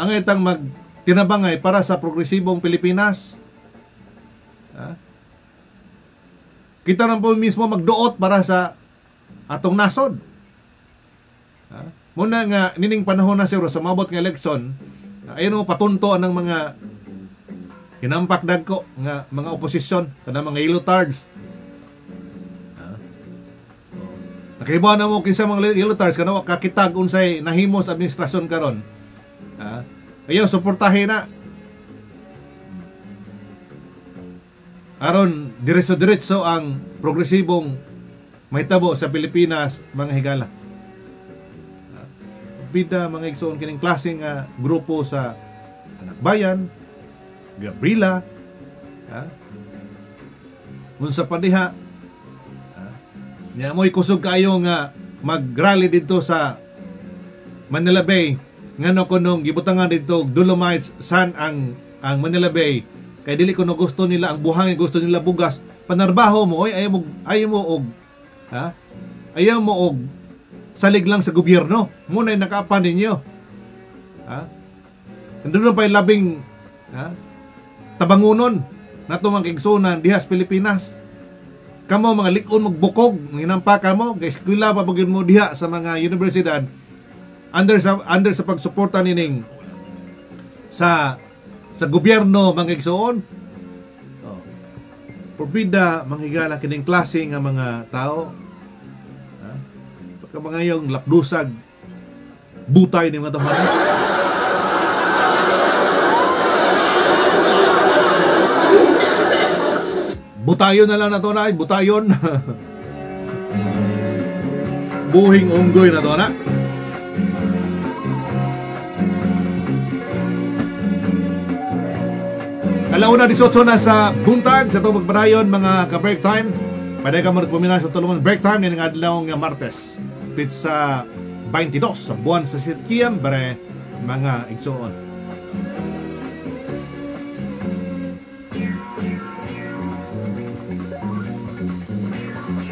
Ang itang magtinabangay para sa progresibong Pilipinas. kita na po mismo magduot para sa atong nasod. Muna nga nining panahon na siguro sa mabot nga eleksyon, ayun mo patunto ng mga hinampak dagko nga mga oposisyon kana mga ilotards. Nakibaw na mo kinsa mga ilotards kana kakitag unsay nahimo sa administrasyon karon. Ayaw suportahin na. Aron diretso-diretso ang progresibong mahitabo sa Pilipinas, mga higala. Bida mga igsoon kining klaseng grupo sa Anak Bayan, Gabriela, unsa pa diha. Nya mo'y kusog kayo nga mag-rally dito sa Manila Bay ngano kunong gibutangan dito Dolomites san ang Manila Bay. Kaya dili ko no gusto nila ang buhangin, gusto nila bugas. Panarbaho mo, ayaw mo og salig lang sa gobyerno. Muna yung nakaapan ninyo. Nandun pa yung labing tabangunon na itong mga kigsunan dihas Pilipinas. Kamo mga likon magbukog, hinampa ka mo, eskwela pa bagin mo diha sa mga universidad under sa pagsuporta nining sa gobyerno mga igsoon. Porbida manghigala kining klase nga mga tao. Pagka mga yung lapdusag butay ni mga tahanan. Butayon na lang na to na, butayon. Buhing unggoy na to na. Alauna 18 na sa buntag sa itong magpadayon mga ka-break time. Pwede ka muna puminas sa tulungan break time ni ng adlaw nga Martes. Pizza 22 sa buwan sa Setyembre mga igsoon.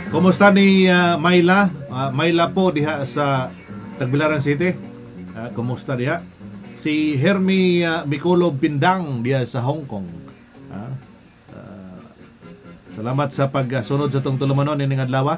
Kumusta ni Mayla? Mayla po diha sa Tagbilaran City. Kumusta diha? Si Hermi Mikulo Pindang diya sa Hong Kong. Salamat sa pagsunod sa itong tulumanon ni adlaw.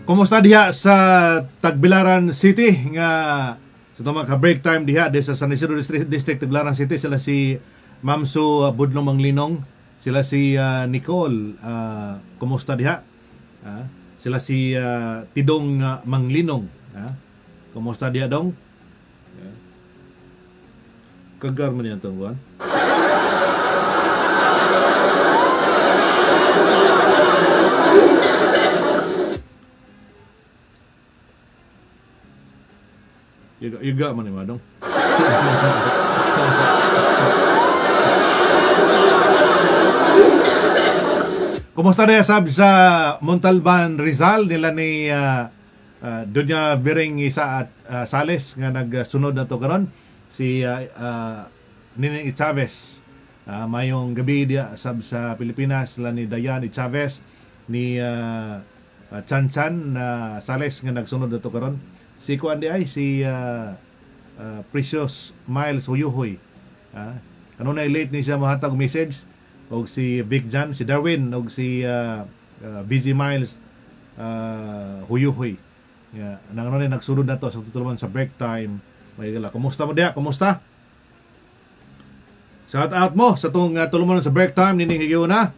Kumusta diha sa Tagbilaran City nga sa itong mga break time diha sa San Isidro District Tagbilaran City. Sila si Mamsu Budlong Manglinong, sila si Nicole, kumusta diha? Sila si Tidong Manglinong, kumusta diha dong? Kagar man yan itong buwan. Yuga man ni Madong. Kumusta na sab sa Montalban Rizal nila ni Dunya Biring isa at Sales nga nagsunod na to karon si Nining Chavez. Mayong gabi dia sab sa Pilipinas sila ni Dayan Chavez ni Chan Chan Sales nga nagsunod na to karon. Si Kuan di ay si Precious Miles Huyuhoy. Ano na late ni siya mahatag message og si Vic Jan, si Darwin og si BG Miles Huyuhoy. Nang ano na nagsunod na to sa tutulungan sa break time. May gala. Kumusta mo diha? Kumusta? Shout out mo sa tong tulungan sa break time nining higuna.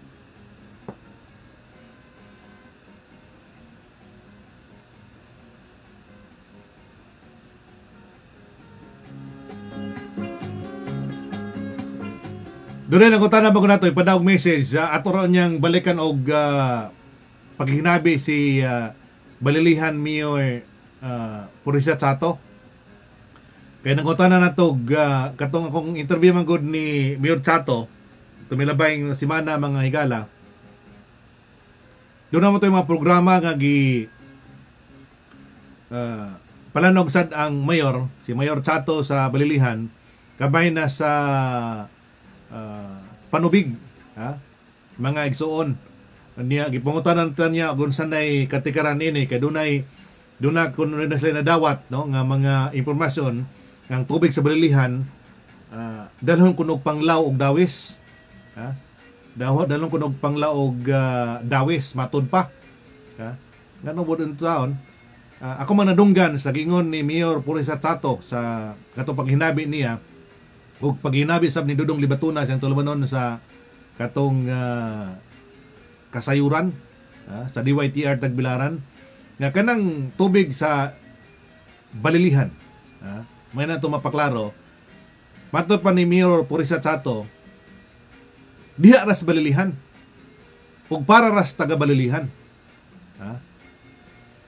Doon na kutana ba ko nato ipadaog message ato ron niyang balikan og paghinabi si Balilihan Mayor Purisa Chato. Kaya nangutana na to katong akong interview man gud ni Mayor Chato tumilabay ng simana mga higala. Doon na mo to yung mga programa nga gi palanog sad ang mayor, si Mayor Chato sa Balilihan, kabay na sa panubig, mga igsuon niya gipangutanan niya kung sanay katikaran ini kay dunay kun na sila nadawat no nga mga impormasyon ng tubig sa Balilihan, dalhon kunog panglaw og dawis, dalhon kunog panglaw og dawis matud pa, ngano bod ang taon. Ako man nadunggan sa gingon ni Mayor Purisa Chato sa katong paghinabi niya ug paghinabi sab ni Dudong Libatuna siyang tulumanon sa katong kasayuran sa DYTR Tagbilaran nga kanang tubig sa Balilihan, may na ito mapaklaro matud pa ni Mayor Purisa Chato diha ras Balilihan ug para ras taga Balilihan,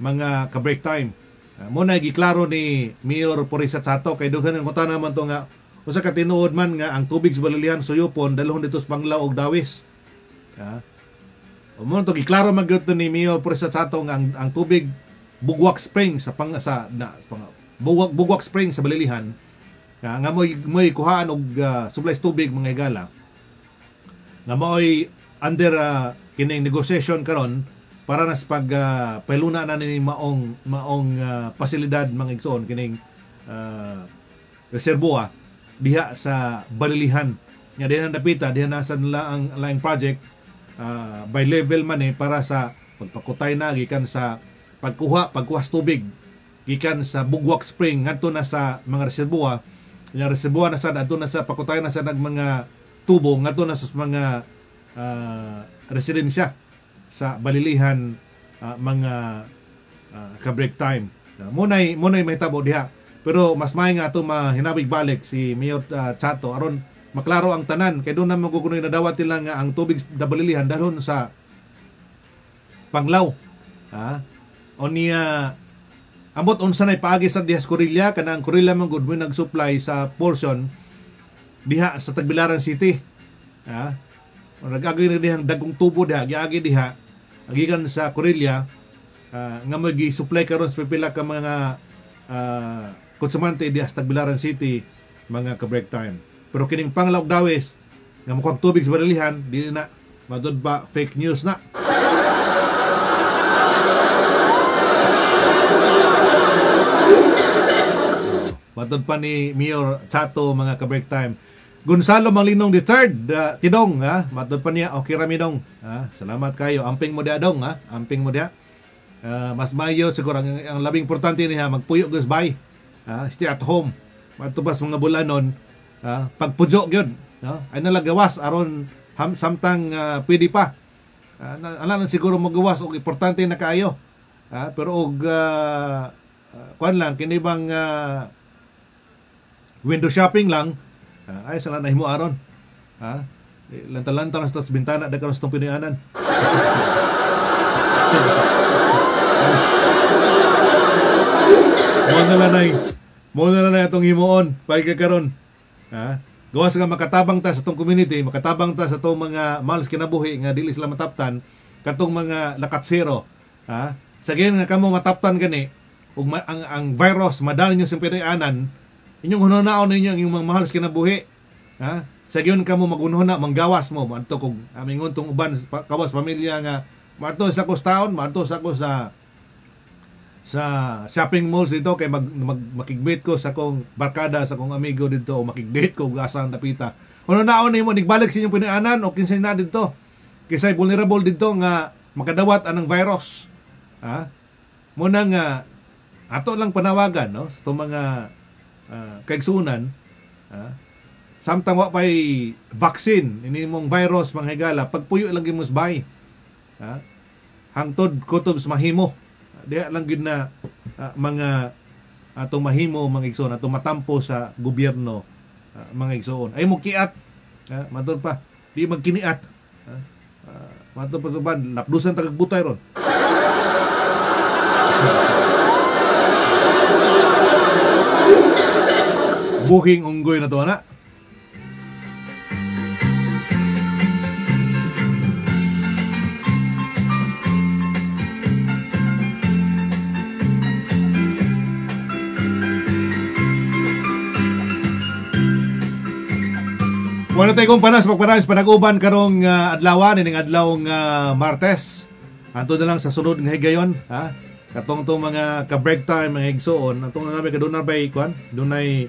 mga ka-break time. Muna giklaro ni Mayor Purisa Chato kay dughan ang kutana naman to nga usa ka tinuod man nga ang tubig sa Balilihan suyopon dalhon dito sa panglaw og dawis. Mo to giklaro man gyud ni Mayor Purisa Chato nga ang tubig Bugwak Spring sa Bugwak Spring sa Balilihan nga mo'y kuhaan og supplies tubig mga higala nga mo'y under kining negotiation karon para nas pag pailuna na ni maong pasilidad mga igsoon kining reservoir diha sa Balilihan nga diha napita diha nasa nila ang laing project by level man para sa pagpakutay na gikan sa pagkuhas tubig gikan sa Bugwak Spring ngadto na sa mga reservoir. Yung reservoir na sad adto na sa pakutay na sa mga tubo ngadto na sa mga residensya sa Balilihan, mga ka-break time. Munay mahitabo diha. Pero mas may nga ito mahinabig balik si Mayor Chato aron maklaro ang tanan kay doon na magugunoy na dawat nila nga ang tubig sa Balilihan dalhon sa panglaw. O niya ambot unsa nay paagi sa diha sa Corilla kanang Corilla man gud mo nag-supply sa portion diha sa Tagbilaran City. Nag-agi na dihang dagong tubo diha giagi diha gikan sa Corilla nga magi-supply karon sa pipila ka mga konsumante diha sa Tagbilaran City mga ka-break time. Pero kining panglaw dawis nga mukhang tubig sa Balilihan dili na madod ba fake news na. Matod pa ni Mayor Chato mga ka-break time. Gonzalo Manglinong III, Tidong, matod pa niya, okay rami dong. Salamat kayo. Amping mo dia dong, amping mo dia. Mas mayo siguro ang labing importante niya magpuyo gusbay. Stay at home. Matubas mga bulanon, pagpujo gyud, ay nalagawas aron samtang pwede pa. Ala siguro magawas og importante na kaayo. Pero og kuan lang kini bang window shopping lang, ay sala na himo aron. Lanta-lanta na sa bintana da karon sa tong pinayanan. Mo na lang atong himuon pay karon. Gawas nga makatabang ta sa tong community, makatabang ta sa tong mga malas kinabuhi nga dili sila mataptan katong mga lakatsero. Sagin nga kamo mataptan gani ug ang virus madali niyo sa pinayanan. Inyong hunaon ninyo ang inyong mga mahal sa kinabuhi. Sagyon ka mo magunhon na, manggawas mo. Maadto kung amingon tong uban, kawas pamilya nga, maadto sa kustaon, maadto sa ako sa shopping malls dito, kay makigbit ko sa kong barkada, sa kong amigo dito, o makigbit ko, gasang napita. Hunaon ninyo, nagbalik sa inyong pinaanan, o kinsay na dito. Kisay vulnerable dito nga makadawat anang virus. Muna nga, ato lang panawagan, no? Sa itong mga kaigsunan, samtang wa pa'y vaccine ini mong virus mga higala pagpuyo lang gyud musbay, hangtod kutob sa mahimo diha lang gyud na mga atong mahimo mga igsoon atong matampo sa gobyerno mga igsoon ay mo kiat Matod pa, di magkiniat. Matod pa suban, napdusan tagagbutay ron. Buking unggoy na to, na. Wala tayo kong panas, panag-uban karong adlawan, ining adlawng Martes. Anto na lang sa sunod nga higayon, ha? Katong tong mga ka-break time, mga higsoon, atong na namin kaduna ba ikuan? Dunay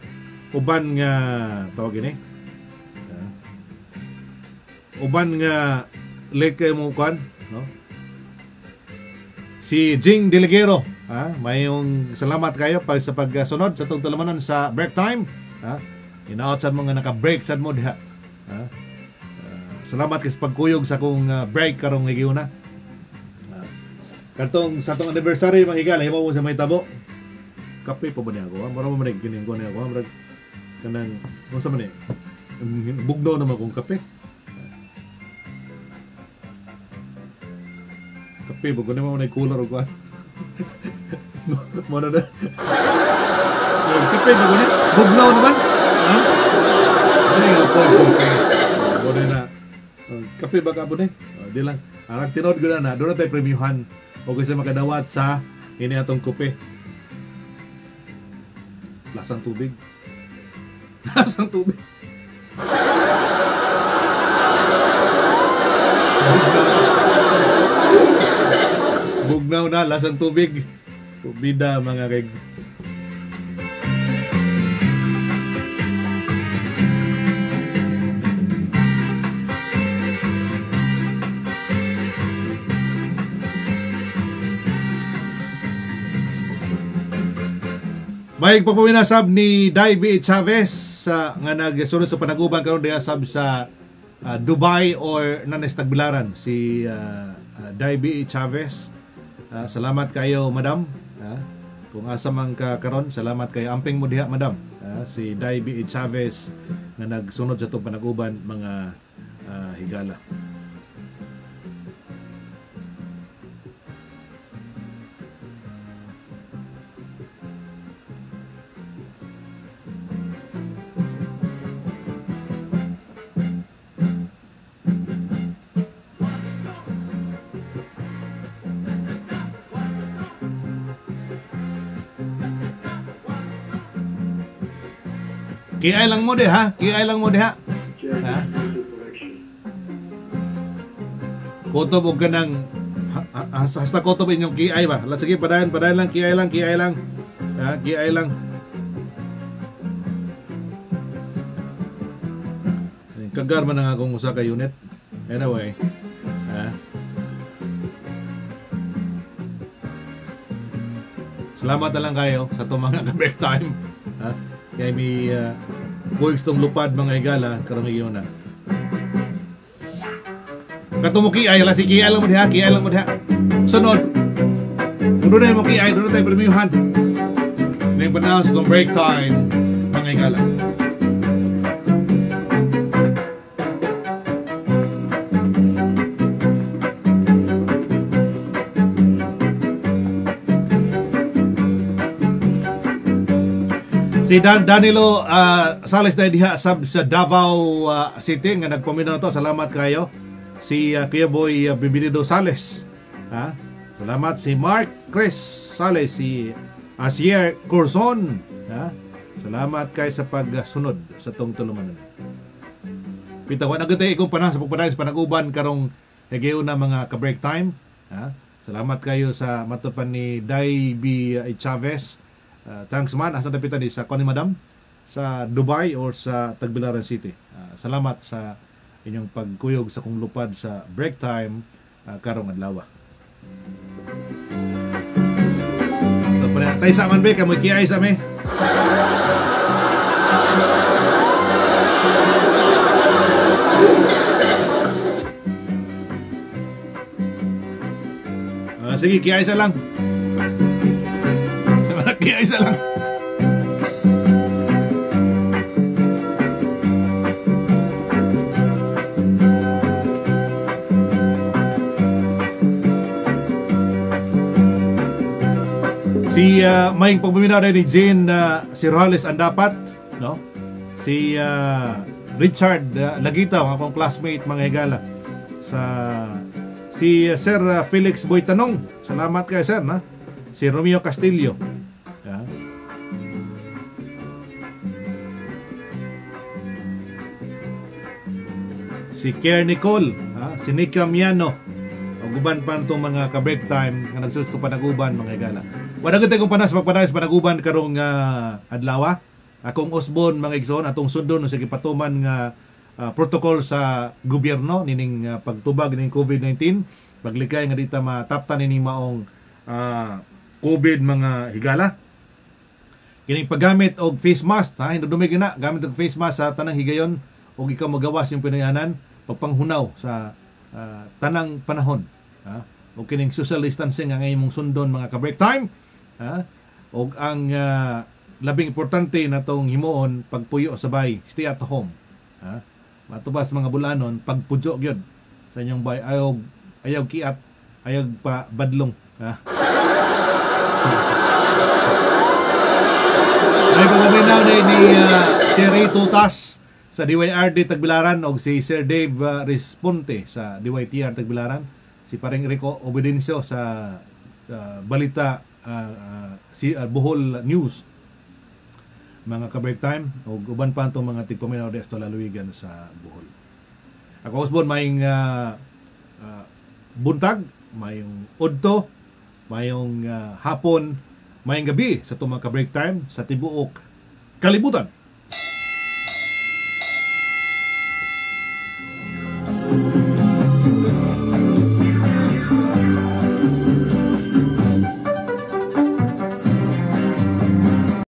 uban nga tawag ini. Uban nga late kayo mo kuan, no? Si Jing Deligero, ha? Mayong salamat kayo sa pagsunod sa tong talamanon sa break time, ha? Inaot sad mo nga naka-break sad mo diha. Salamat kasi pagkuyog sa akong break karong higiuna. Kartong sa atong anniversary mga higala, himaw mo sa may tabo. Kape pa ba niya ako? Marami mo kining ko niya ako. Kanang, ano sa man eh? Bugnaw naman kong kape. Kape, bago naman mo na cooler o kuhan. Muna na. Kape, bago na. Bugnaw naman. Ha? Ano yung cold coffee? Muna na. Kape ba ka po na? Di lang. Ang tinod ko na, doon na tayo premiuhan. O kasi makadawat sa ini atong kape. Lasang tubig. Lasang tubig. Bugnaw na, lasang tubig. Bida mga keg. May pagpawinasab ni Daiby Chavez nga nagsunod sa panag-uban karon diha sab sa Dubai or Nanes Tagbilaran si Daiby Chavez. Salamat kayo madam. Kung asa man ka karon, salamat kayo amping mo diha madam. Si Daiby Chavez nga nagsunod sa tong panag-uban mga higala. Kiay lang mo ha? Kiay lang mo ha? Kotob og kanang hasta kotob inyong kiay ba? Sige, padayon lang, kiay lang. Ha, kiay lang. Kagar man ang akong usa ka unit. Anyway, ha? Salamat na lang kayo sa itong mga ka-break time. Ha? Kaya may kuwigs tong lupad mga higala karong iyon na. Katong mo kiay, si kiay lang mo diha. Sunod. Kung doon mo kiay, doon tayo premiuhan. Ngayon pa sa itong break time mga higala. Si Danilo Sales na diha sa Davao City nga nagpamina na to. Salamat kayo. Si Kuya Boy Bibilido Sales. Ha? Salamat si Mark Chris Sales, si Asier Corzon. Ha? Salamat kayo sa pagsunod sa tong tulumanon. Pitawan agad tayo ikong panahon sa pagpadayon sa panag-uban karong nagyayon na mga ka-break time. Ha? Salamat kayo sa matupan ni Daiby Chavez. Thanks man, asa dapitan sa Connie Madam sa Dubai or sa Tagbilaran City. Salamat sa inyong pagkuyog sa kong lupad sa break time karong adlaw. Tay sa man be kamoy kiay sa me. Sige, kiay sa lang. Kiay sa lang. Si may pagbuminaw ni Jane si Rojales Andapat, no? Si Richard Lagita, akong classmate mga higala. Si Sir Felix Boytanong, salamat kay Sir, na? Si Romeo Castillo. Yeah. Si Kier Nicole, si Nika Miano, uban pa itong mga ka-break time nga nagsusto pa naguban mga higala. Wala gud kong panas magpadayos panaguban karong adlaw. Akong Osbon mga igsoon atong sundon sa gipatuman nga protocol sa gobyerno nining pagtubag ning COVID-19. Paglikay nga dita mataptan nining maong COVID mga higala. Kining paggamit og face mask, hindi dumigi na gamit og face mask sa tanang higayon og ikaw magawas yung pinayanan pagpanghunaw sa tanang panahon. O kining social distancing ang imong sundon mga ka-break time. O ang labing importante na tong himuon pagpuyo sabay, stay at home. Matubas mga bulanon, pagpudyo gyud sa inyong bay, ayaw kiat, ayaw pa badlong. Ay pagbaminaw ni Sir Ray Tutas sa DYRD Tagbilaran o si Sir Dave Responte sa DYTR Tagbilaran, si paring Rico Obedencio sa balita Bohol News mga ka-break time o uban pa itong mga tigpaminaw desto laluigan sa Bohol. Ako Osbon mayong buntag, mayong udto, mayong hapon, mayong gabi sa itong mga ka-break time sa tibuok kalibutan.